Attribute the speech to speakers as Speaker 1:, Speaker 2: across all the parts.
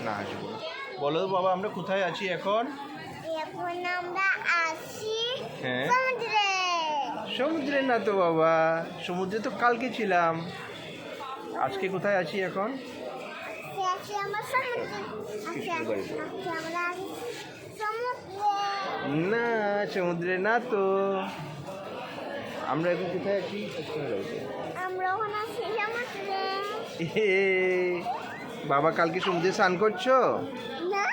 Speaker 1: না আসবো না। বলো বাবা, আমরা কোথায় আছি এখন?
Speaker 2: এখন আমরা আছি
Speaker 1: হ্যাঁ,
Speaker 2: সমুদ্রে।
Speaker 1: সমুদ্রে না তো বাবা, সমুদ্রে তো কালকে ছিলাম। আজকে কোথায় আছি এখন?
Speaker 2: আছি আমরা সমুদ্রে।
Speaker 1: কৃষ্ণের বাড়িতে।
Speaker 2: আছি আমরা সমুদ্রে।
Speaker 1: না, সমুদ্রে না তো। আমরা এখন কোথায় আছি? কৃষ্ণের বাড়িতে।
Speaker 2: আমরা ওখানে আছি সমুদ্রে।
Speaker 1: এ, বাবা কালকে সমুদ্রে স্নান করছো?
Speaker 2: না,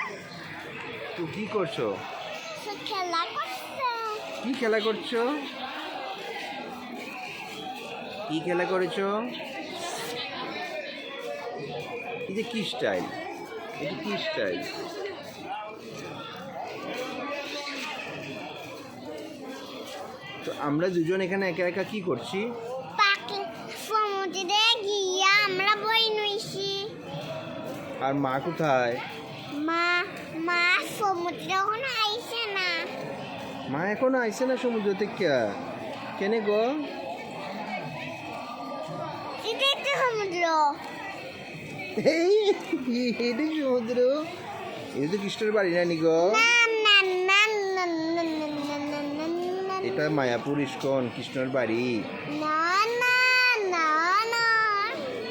Speaker 1: তো কি করছো?
Speaker 2: সে খেলা করছে।
Speaker 1: কি খেলা করছো? কি খেলা করেছো? এই যে কি স্টাইল, এটা কি স্টাইল? তো আমরা দুজন এখানে একা একা কি করছি?
Speaker 2: পাখি সমুদ্রে গিয়ে আমরা বই নইছি।
Speaker 1: আর মা কোথায়?
Speaker 2: মা মা সমুদ্রে ওখানে আইছে না।
Speaker 1: মা এখনো আইসে না সমুদ্র থেকে? কেনে গো?
Speaker 2: এটা একটা সমুদ্র।
Speaker 1: এই এটা সমুদ্র, এটা তো কৃষ্ণের বাড়ি নানি গো।
Speaker 2: না না না না না না না না না না।
Speaker 1: এটা মায়াপুর ইস্কন কৃষ্ণের বাড়ি।
Speaker 2: না না না না।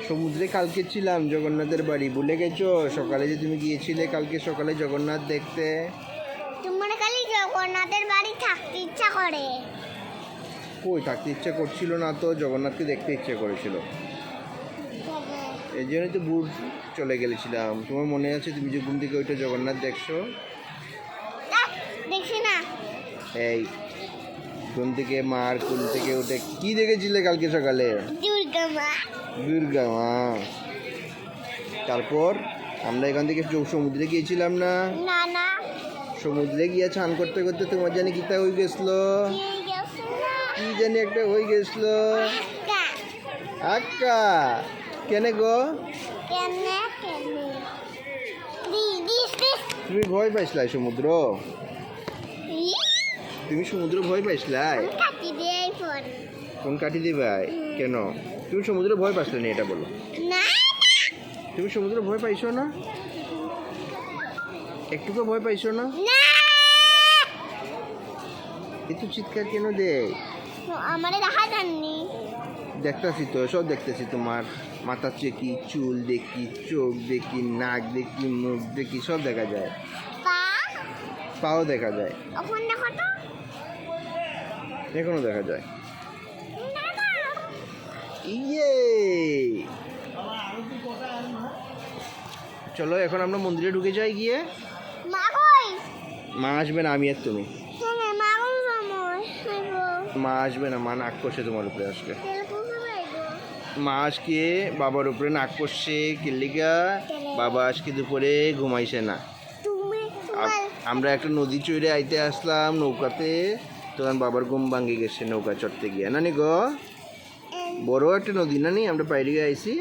Speaker 1: সমুদ্রে কালকে ছিলাম, জগন্নাথের বাড়ি ভুলে গেছো? সকালে যে তুমি গিয়েছিলে কালকে সকালে জগন্নাথ দেখতে।
Speaker 2: তোমার খালি জগন্নাথের বাড়ি থাকতে ইচ্ছা করে।
Speaker 1: কই থাকতে ইচ্ছা করছিল না তো, জগন্নাথকে দেখতে ইচ্ছা করেছিল। এই জন্যই তো ভোর চলে গেছিলাম। তোমার মনে আছে তুমি যে ঘুম থেকে ওইটা জগন্নাথ দেখছো?
Speaker 2: দেখছি না।
Speaker 1: এই ঘুম থেকে মার কোল থেকে উঠে কি দেখেছিলে কালকে সকালে?
Speaker 2: দুর্গা মা।
Speaker 1: দুর্গা মা। তারপর আমরা এখান থেকে সমুদ্রে গিয়েছিলাম না?
Speaker 2: না না।
Speaker 1: সমুদ্রে গিয়ে স্নান করতে করতে তোমার জানি কিতা হয়ে গেছিলো?
Speaker 2: ঠিক আছে না।
Speaker 1: কি জানি একটা হয়ে গেছিলো।
Speaker 2: আক্কা।
Speaker 1: আক্কা। কেনে গো?
Speaker 2: কেনে কেনে। This this.
Speaker 1: তুমি ভয় পাইছিলাই সমুদ্র? তুমি সমুদ্র ভয় পাইছিলাই?
Speaker 2: কাটি দিয়ে ফোন।
Speaker 1: কোন কাটি দিবাই? কেন তুমি সমুদ্র ভয় পাইছিলে না, এটা বলো।
Speaker 2: না
Speaker 1: তুমি সমুদ্র ভয় পাইছো না? একটুকু ভয় পাইছো না?
Speaker 2: না।
Speaker 1: একটু চিৎকার কেন দেয়?
Speaker 2: আমারে দেখা যাননি।
Speaker 1: দেখতেছি তো, সব দেখতেছি। তোমার মাথা দেখি, চুল দেখি, চোখ দেখি, নাক দেখি, মুখ দেখি, সব দেখা যায়।
Speaker 2: পা
Speaker 1: পাও দেখা যায়।
Speaker 2: ওখানে দেখো তো।
Speaker 1: এখনো দেখা যায়।
Speaker 2: না না।
Speaker 1: ইয়ে, চলো এখন আমরা মন্দিরে ঢুকে যাই গিয়ে।
Speaker 2: মা কই?
Speaker 1: মা আসবে না, আমি আর তুমি।
Speaker 2: শোনে মা কোন সময় আইবো?
Speaker 1: মা আসবে না, মা নাক করছে তোমার উপরে আজকে।
Speaker 2: তেল কোথায় আইবো?
Speaker 1: মা আজকে বাবার উপরে নাক করছে কিল্লিগা। বাবা আজকে দুপুরে ঘুমাইছে না।
Speaker 2: তুমি তোমার
Speaker 1: আমরা একটা নদী চড়ে আইতে আসলাম নৌকাতে, তখন বাবার ঘুম ভাঙে গেছে নৌকা চড়তে গিয়ে। নানি গো, বড় একটা নদী নানি, আমরা বাইরে গিয়ে আইছি।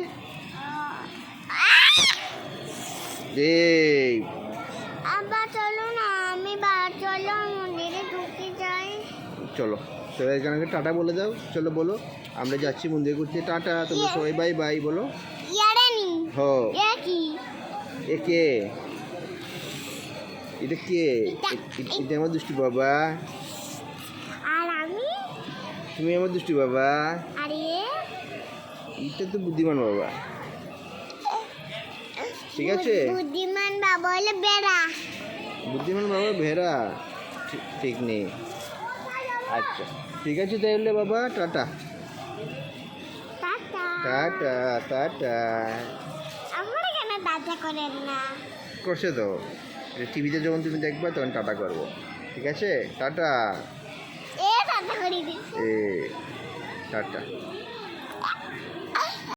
Speaker 1: এই
Speaker 2: আব্বা চলো না, আমি চলো মন্দিরে ঢুকে যাই।
Speaker 1: চলো সবাই এখানে টাটা বলে দাও। চলো বলো, আমরা যাচ্ছি মন্দিরে ঘুরতে। টাটা, তোমরা সবাই বাই বাই বলো।
Speaker 2: ইয়ারানি
Speaker 1: হ,
Speaker 2: এ কি?
Speaker 1: এ কে? এটা কে? এটা আমার দুষ্টু বাবা।
Speaker 2: আর আমি?
Speaker 1: তুমি আমার দুষ্টু বাবা।
Speaker 2: আরে
Speaker 1: এটা তো বুদ্ধিমান বাবা। ঠিক আছে,
Speaker 2: বুদ্ধিমান বাবা হলে বেড়া।
Speaker 1: বুদ্ধিমান বাবা ভেড়া? ঠিক নেই। আচ্ছা ঠিক আছে তাহলে বাবা, টাটা।
Speaker 2: টাটা।
Speaker 1: Tata tata.
Speaker 2: আমার কেন টাটা করেন না?
Speaker 1: করছে তো, টিভিতে যখন তুমি দেখবা তখন টাটা করবো। ঠিক আছে, টাটা।
Speaker 2: এ টাটা করে দিচ্ছে।
Speaker 1: এ টাটা।